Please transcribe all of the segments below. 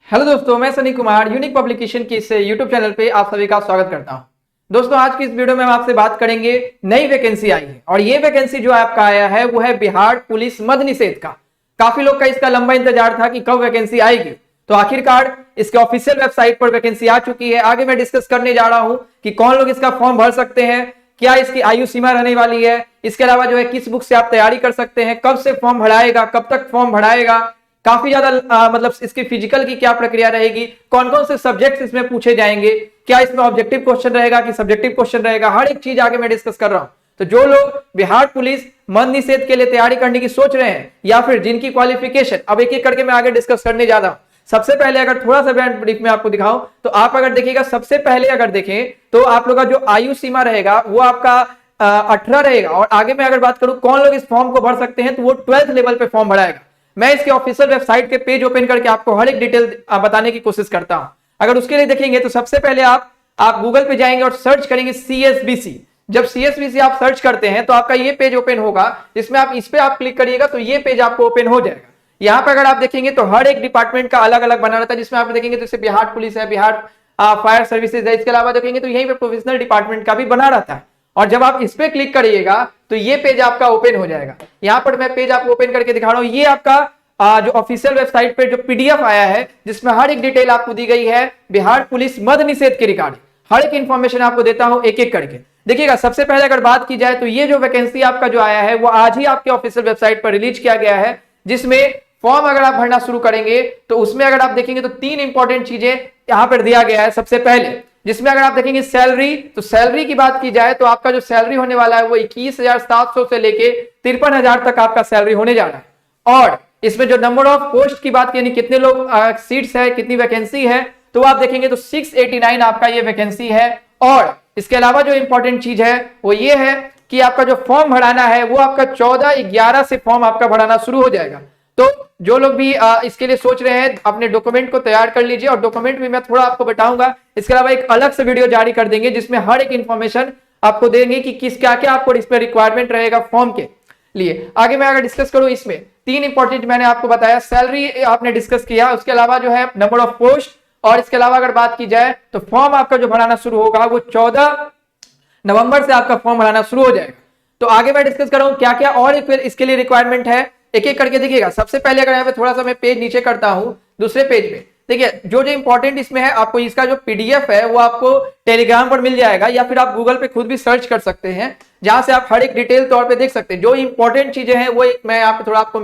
Hello दोस्तों, मैं Sunny Kumar unique publication के इस यूट्यूब चैनल पे आप सभी का स्वागत करता हूं। दोस्तों, आज की इस वीडियो में हम आपसे बात करेंगे, नई वैकेंसी आई है और ये वैकेंसी जो आपका आया है वो है बिहार पुलिस मद्य निषेध का। काफी लोग का इसका लंबा इंतजार था कि कब वैकेंसी आएगी, तो आखिरकार इसके ऑफिशियल वेबसाइट पर वैकेंसी आ चुकी है। आगे मैं डिस्कस करने जा रहा हूं कि कौन लोग इसका फॉर्म भर सकते हैं, क्या इसकी आयु सीमा रहने वाली है, इसके अलावा जो है किस बुक से आप तैयारी कर सकते हैं, कब से फॉर्म भराएगा, कब तक फॉर्म भराएगा, काफी ज्यादा मतलब इसकी फिजिकल की क्या प्रक्रिया रहेगी, कौन कौन से सब्जेक्ट्स इसमें पूछे जाएंगे, क्या इसमें ऑब्जेक्टिव क्वेश्चन रहेगा कि सब्जेक्टिव क्वेश्चन रहेगा, हर एक चीज आगे मैं डिस्कस कर रहा हूं। तो जो लोग बिहार पुलिस मद्य निषेध के लिए तैयारी करने की सोच रहे हैं या फिर जिनकी क्वालिफिकेशन, अब एक एक करके मैं आगे डिस्कस करने जा रहा हूं। सबसे पहले अगर थोड़ा सा ब्रीफ में आपको दिखाऊं तो आप अगर देखिएगा, सबसे पहले अगर देखें तो आप लोग का जो आयु सीमा रहेगा वो आपका 18 रहेगा। और आगे मैं अगर बात करूं कौन लोग इस फॉर्म को भर सकते हैं, तो वो 12th लेवल पे फॉर्म भराएगा। मैं इसके ऑफिशियल वेबसाइट के पेज ओपन करके आपको हर एक डिटेल बताने की कोशिश करता हूं। अगर उसके लिए देखेंगे तो सबसे पहले आप गूगल पे जाएंगे और सर्च करेंगे CSBC। जब CSBC आप सर्च करते हैं तो आपका ये पेज ओपन होगा, जिसमें आप इस पे आप क्लिक करिएगा तो ये पेज आपको ओपन हो जाएगा। यहाँ पे अगर आप देखेंगे तो हर एक डिपार्टमेंट का अलग अलग बना रहता है, जिसमें आप देखेंगे तो जैसे बिहार पुलिस है, बिहार फायर सर्विसेज है, इसके अलावा देखेंगे तो यहीं पे प्रोफेशनल डिपार्टमेंट का भी बना रहता है। और जब आप इस पे क्लिक करिएगा तो ये पेज आपका ओपन हो जाएगा। यहाँ पर मैं पेज आपको ओपन करके दिखा रहा हूँ। ये आपका जो ऑफिशियल वेबसाइट पे जो PDF आया है, जिसमें हर एक डिटेल आपको दी गई है बिहार पुलिस मद्य निषेध के रिगार्डिंग। हर एक इंफॉर्मेशन आपको देता हूं एक एक करके। देखिएगा, सबसे पहले अगर बात की जाए तो ये जो वैकेंसी आपका जो आया है वो आज ही आपके ऑफिशियल वेबसाइट पर रिलीज किया गया है, जिसमें फॉर्म अगर आप भरना शुरू करेंगे तो उसमें अगर आप देखेंगे तो 3 इंपॉर्टेंट चीजें यहां पर दिया गया है। सबसे पहले जिसमें अगर आप देखेंगे सैलरी, तो सैलरी की बात की जाए तो आपका जो सैलरी होने वाला है वो 21,700 से लेके 53,000 तक आपका सैलरी होने जा रहा है। और इसमें जो नंबर ऑफ पोस्ट की बात यानी कितने लोग सीट्स है, कितनी वैकेंसी है, तो आप देखेंगे तो 689 आपका ये वैकेंसी है। और इसके अलावा जो इंपॉर्टेंट चीज है वो ये है कि आपका जो फॉर्म भराना है वो आपका 14/11 से फॉर्म आपका भराना शुरू हो जाएगा। तो जो लोग भी इसके लिए सोच रहे हैं अपने डॉक्यूमेंट को तैयार कर लीजिए, और डॉक्यूमेंट भी मैं थोड़ा आपको बताऊंगा। इसके अलावा एक अलग से वीडियो जारी कर देंगे जिसमें हर एक इंफॉर्मेशन आपको देंगे कि किस क्या क्या आपको इसमें रिक्वायरमेंट रहेगा फॉर्म के लिए। आगे मैं अगर डिस्कस करूं, इसमें 3 इंपॉर्टेंट मैंने आपको बताया, सैलरी आपने डिस्कस किया, उसके अलावा जो है नंबर ऑफ पोस्ट, और इसके अलावा अगर बात की जाए तो फॉर्म आपका जो भराना शुरू होगा वो 14 नवंबर से आपका फॉर्म भराना शुरू हो जाएगा। तो आगे मैं डिस्कस कर रहा हूं क्या क्या और इसके लिए रिक्वायरमेंट है, एक एक करके देखिएगा। सबसे पहले अगर यहाँ पे थोड़ा सा मैं पेज नीचे करता हूं, दूसरे पेज पे देखिए जो जो इंपॉर्टेंट इसमें है, आपको इसका जो PDF है वो आपको टेलीग्राम पर मिल जाएगा, या फिर आप गूगल पे खुद भी सर्च कर सकते हैं, जहां से आप हर एक डिटेल तौर पे देख सकते हैं। जो इंपॉर्टेंट चीजें हैं वो मैं यहाँ पे थोड़ा आपको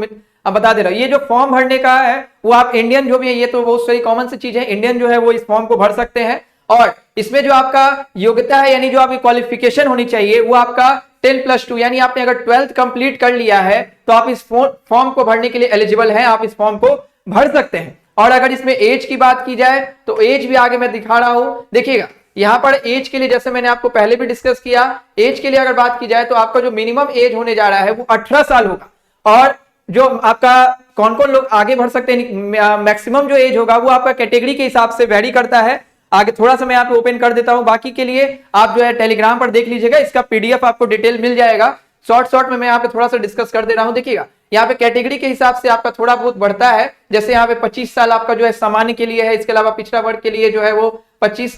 बता दे रहा हूँ। ये जो फॉर्म भरने का है वो आप इंडियन जो भी है, ये तो बहुत सारी कॉमन सी चीज है, इंडियन जो है वो इस फॉर्म को भर सकते हैं। और इसमें जो आपका योग्यता है यानी जो आपकी क्वालिफिकेशन होनी चाहिए वो आपका 10+2, यानी आपने अगर 12th कंप्लीट कर लिया है तो आप इस फॉर्म को भरने के लिए एलिजिबल हैं, आप इस फॉर्म को भर सकते हैं। और अगर इसमें एज की बात की जाए तो एज भी आगे मैं दिखा रहा हूं। देखिएगा यहां पर एज के लिए, जैसे मैंने आपको पहले भी डिस्कस किया, एज के लिए अगर बात की जाए तो आपका जो मिनिमम एज होने जा रहा है वो 18 साल होगा। और जो आपका कौन कौन लोग आगे भर सकते हैं, मैक्सिमम जो एज होगा वो आपका कैटेगरी के हिसाब से वेरी करता है। आगे थोड़ा सा मैं यहाँ पे ओपन कर देता हूं, बाकी के लिए आप जो है टेलीग्राम पर देख लीजिएगा, इसका PDF आपको डिटेल मिल जाएगा। शॉर्ट में मैं यहाँ पे थोड़ा सा डिस्कस कर दे रहा हूं। देखिएगा यहाँ पे कैटेगरी के हिसाब से आपका थोड़ा बहुत बढ़ता है, जैसे यहाँ पे 25 साल आपका जो है सामान्य के लिए है, इसके अलावा पिछड़ा वर्ग के लिए जो है वो 27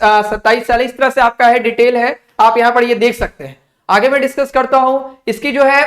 साल, इस तरह से आपका है डिटेल है, आप यहाँ पर ये देख सकते हैं। आगे मैं डिस्कस करता हूं इसकी जो है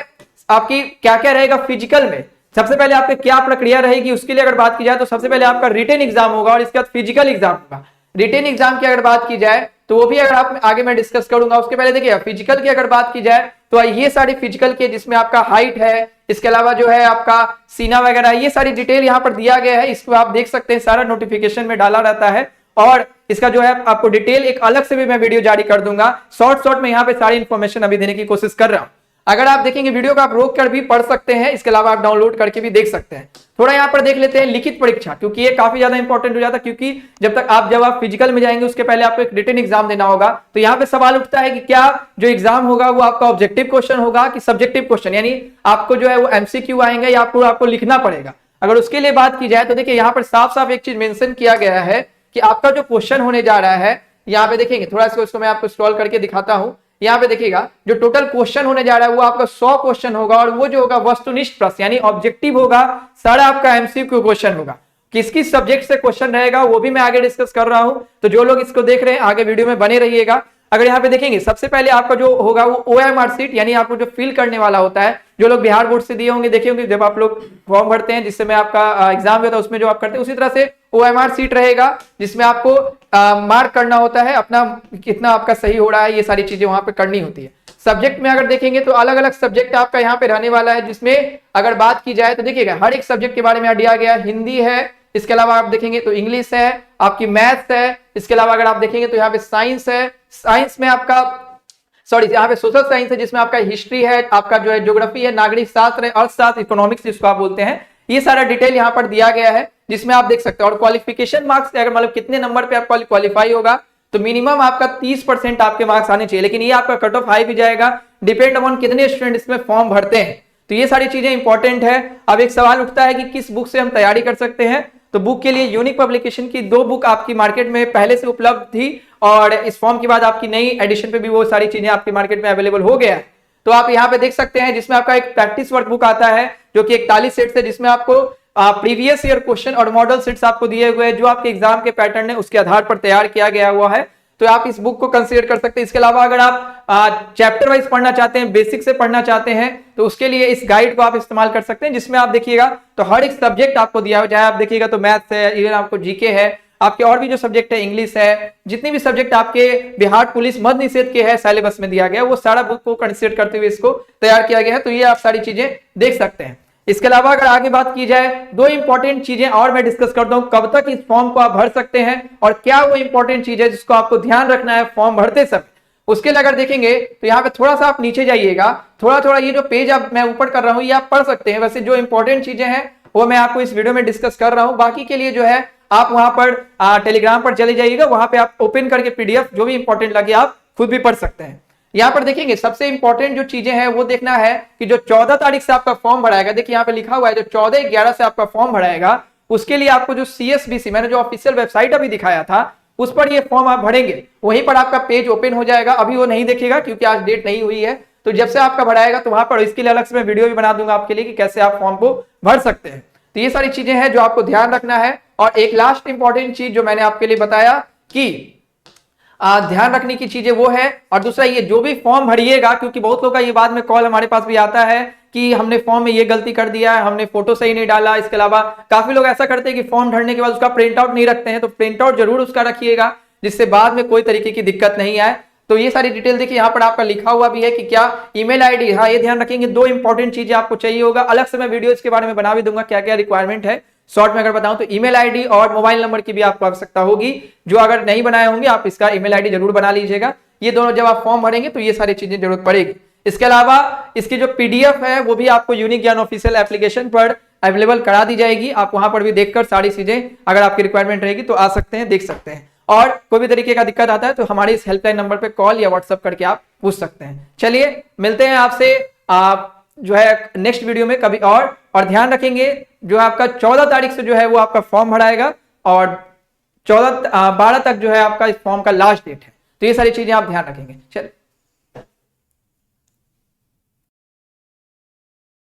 आपकी क्या क्या रहेगा फिजिकल में। सबसे पहले आपकी क्या प्रक्रिया रहेगी उसके लिए अगर बात की जाए तो सबसे पहले आपका रिटन एग्जाम होगा और इसके बाद फिजिकल एग्जाम होगा। रिटन एग्जाम की अगर बात की जाए तो वो भी अगर आप आगे मैं डिस्कस करूंगा। उसके पहले देखिए फिजिकल की अगर बात की जाए तो ये सारी फिजिकल के, जिसमें आपका हाइट है, इसके अलावा जो है आपका सीना वगैरह, ये सारी डिटेल यहाँ पर दिया गया है, इसको आप देख सकते हैं, सारा नोटिफिकेशन में डाला रहता है। और इसका जो है आपको डिटेल एक अलग से भी मैं वीडियो जारी कर दूंगा। शॉर्ट में यहाँ पे सारी इंफॉर्मेशन अभी देने की कोशिश कर रहा हूँ। अगर आप देखेंगे वीडियो को आप रोक कर भी पढ़ सकते हैं, इसके अलावा आप डाउनलोड करके भी देख सकते हैं। थोड़ा यहाँ पर देख लेते हैं लिखित परीक्षा, क्योंकि ये काफी ज्यादा इंपॉर्टेंट हो जाता है, क्योंकि जब आप फिजिकल में जाएंगे उसके पहले आपको एक रिटन एग्जाम देना होगा। तो यहाँ पे सवाल उठता है कि क्या जो एग्जाम होगा वो आपका ऑब्जेक्टिव क्वेश्चन होगा कि सब्जेक्टिव क्वेश्चन, यानी आपको जो है वो MCQ आएंगे या आपको लिखना पड़ेगा। अगर उसके लिए बात की जाए तो देखिए यहाँ पर साफ साफ एक चीज मेंशन किया गया है कि आपका जो क्वेश्चन होने जा रहा है, यहाँ पे देखेंगे थोड़ा सा, उसको मैं आपको स्क्रॉल करके दिखाता हूं। यहाँ पे देखिएगा जो टोटल क्वेश्चन होने जा रहा है वो आपका 100 क्वेश्चन होगा, और वो जो होगा वस्तुनिष्ठ प्रश्न यानी ऑब्जेक्टिव होगा, सारा आपका MCQ क्वेश्चन होगा। किस किस सब्जेक्ट से क्वेश्चन रहेगा वो भी मैं आगे डिस्कस कर रहा हूं। तो जो लोग इसको देख रहे हैं आगे वीडियो में बने रहिएगा। अगर यहाँ पे देखेंगे सबसे पहले आपका जो होगा वो OMR सीट, यानी आपको जो फिल करने वाला होता है, जो लोग बिहार बोर्ड से दिए होंगे देखे होंगे जब आप लोग फॉर्म भरते हैं जिससे में आपका एग्जाम होता है उसमें जो आप करते हैं, उसी तरह से OMR सीट रहेगा जिसमें आपको मार्क करना होता है अपना कितना आपका सही हो रहा है, ये सारी चीजें वहां पे करनी होती है। सब्जेक्ट में अगर देखेंगे तो अलग अलग सब्जेक्ट आपका यहाँ पे रहने वाला है, जिसमें अगर बात की जाए तो देखिएगा हर एक सब्जेक्ट के बारे में दिया गया। हिंदी है, इसके अलावा आप देखेंगे तो इंग्लिश है, आपकी मैथ्स है, इसके अलावा अगर आप देखेंगे तो यहाँ पे साइंस है, साइंस में आपका यहाँ पे सोशल साइंस है जिसमें आपका हिस्ट्री है, आपका जो है ज्योग्राफी है, नागरिक शास्त्र है, अर्थशास्त्र, इकोनॉमिक्स जिसको आप बोलते हैं, ये सारा डिटेल यहाँ पर दिया गया है जिसमें आप देख सकते हैं। और क्वालिफिकेशन मार्क्स अगर मतलब कितने नंबर पे आपका क्वालिफाई होगा तो मिनिमम आपका 30% आपके मार्क्स आने चाहिए, लेकिन ये आपका कट ऑफ हाई भी जाएगा डिपेंड अपॉन कितने स्टूडेंट इसमें फॉर्म भरते हैं। तो ये सारी चीजें इंपॉर्टेंट है। अब एक सवाल उठता है कि किस बुक से हम तैयारी कर सकते हैं, तो बुक के लिए यूनिक पब्लिकेशन की 2 बुक आपकी मार्केट में पहले से उपलब्ध थी और इस फॉर्म के बाद आपकी नई एडिशन पे भी वो सारी चीजें आपकी मार्केट में अवेलेबल हो गया है। तो आप यहाँ पे देख सकते हैं जिसमें आपका एक प्रैक्टिस वर्क बुक आता है जो कि 41 सेट से, जिसमें आपको प्रीवियस ईयर क्वेश्चन और मॉडल सेट्स आपको दिए हुए हैं जो आपके एग्जाम के पैटर्न है उसके आधार पर तैयार किया गया हुआ है। तो आप इस बुक को कंसीडर कर सकते हैं। इसके अलावा अगर आप चैप्टर वाइज पढ़ना चाहते हैं, बेसिक से पढ़ना चाहते हैं, तो उसके लिए इस गाइड को आप इस्तेमाल कर सकते हैं जिसमें आप देखिएगा तो हर एक सब्जेक्ट आपको दिया हो, चाहे आप देखिएगा तो मैथ्स है, इवन आपको जीके है, आपके और भी जो सब्जेक्ट है इंग्लिश है, जितने भी सब्जेक्ट आपके बिहार पुलिस मद्य निषेध के है सिलेबस में दिया गया वो सारा बुक को कंसीडर करते हुए इसको तैयार किया गया है। तो ये आप सारी चीजें देख सकते हैं। इसके अलावा अगर आगे बात की जाए 2 इंपॉर्टेंट चीजें और मैं डिस्कस करता हूं, कब तक इस फॉर्म को आप भर सकते हैं और क्या वो इंपॉर्टेंट चीज है जिसको आपको ध्यान रखना है फॉर्म भरते समय। उसके लिए अगर देखेंगे तो यहाँ पे थोड़ा सा आप नीचे जाइएगा, थोड़ा थोड़ा ये जो पेज आप मैं ऊपर कर रहा हूँ ये आप पढ़ सकते हैं। वैसे जो इंपॉर्टेंट चीजें हैं वो मैं आपको इस वीडियो में डिस्कस कर रहा हूँ, बाकी के लिए जो है आप वहां पर टेलीग्राम पर चले जाइएगा, वहां पे आप ओपन करके PDF जो भी इंपॉर्टेंट लगे आप खुद भी पढ़ सकते हैं। यहाँ पर देखेंगे सबसे इंपॉर्टेंट जो चीजें हैं वो देखना है कि जो 14 तारीख से आपका फॉर्म भराएगा, देखिए यहाँ पे लिखा हुआ है जो 14/11 से आपका फॉर्म भराएगा उसके लिए आपको जो CSBC मैंने जो ऑफिशियल वेबसाइट अभी दिखाया था उस पर ये फॉर्म आप भरेंगे, वहीं पर आपका पेज ओपन हो जाएगा। अभी वो नहीं देखेगा क्योंकि आज डेट नहीं हुई है, तो जब से आपका भराएगा तो वहां पर इसके लिए अलग से मैं वीडियो भी बना दूंगा आपके लिए कि कैसे आप फॉर्म को भर सकते हैं। तो ये सारी चीजें हैं जो आपको ध्यान रखना है। और एक लास्ट इंपॉर्टेंट चीज जो मैंने आपके लिए बताया कि ध्यान रखने की चीजें वो है, और दूसरा ये जो भी फॉर्म भरिएगा, क्योंकि बहुत लोगों का ये बाद में कॉल हमारे पास भी आता है कि हमने फॉर्म में ये गलती कर दिया है, हमने फोटो सही नहीं डाला। इसके अलावा काफी लोग ऐसा करते हैं कि फॉर्म भरने के बाद उसका प्रिंट आउट नहीं रखते हैं, तो प्रिंट आउट जरूर उसका रखिएगा जिससे बाद में कोई तरीके की दिक्कत नहीं आए। तो ये सारी डिटेल देखिए यहाँ पर आपका लिखा हुआ भी है कि क्या ईमेल आईडी, हाँ ये ध्यान रखेंगे 2 इंपॉर्टेंट चीजें आपको चाहिए होगा, अलग से मैं वीडियो इसके बारे में बना भी दूंगा क्या क्या रिक्वायरमेंट है। शॉर्ट में अगर बताऊं तो ईमेल आईडी और मोबाइल नंबर की भी आपको आवश्यकता होगी, जो अगर नहीं बनाए होंगे आप इसका ईमेल आईडी जरूर बना लीजिएगा। ये दोनों जब आप फॉर्म भरेंगे तो ये सारी चीजें जरूरत पड़ेगी। इसके अलावा इसकी जो PDF है वो भी आपको यूनिक ज्ञान ऑफिशियल एप्लीकेशन पर अवेलेबल करा दी जाएगी, आप वहां पर भी देखकर सारी चीजें अगर आपकी रिक्वायरमेंट रहेगी तो आ सकते हैं, देख सकते हैं। और कोई भी तरीके का दिक्कत आता है तो हमारे इस हेल्पलाइन नंबर पे कॉल या व्हाट्सएप करके आप पूछ सकते हैं। चलिए मिलते हैं आपसे आप जो है नेक्स्ट वीडियो में कभी और ध्यान रखेंगे जो आपका 14 तारीख से जो है वो आपका फॉर्म भराएगा और 12 तक जो है आपका इस फॉर्म का लास्ट डेट है, तो ये सारी चीजें आप ध्यान रखेंगे। चलिए।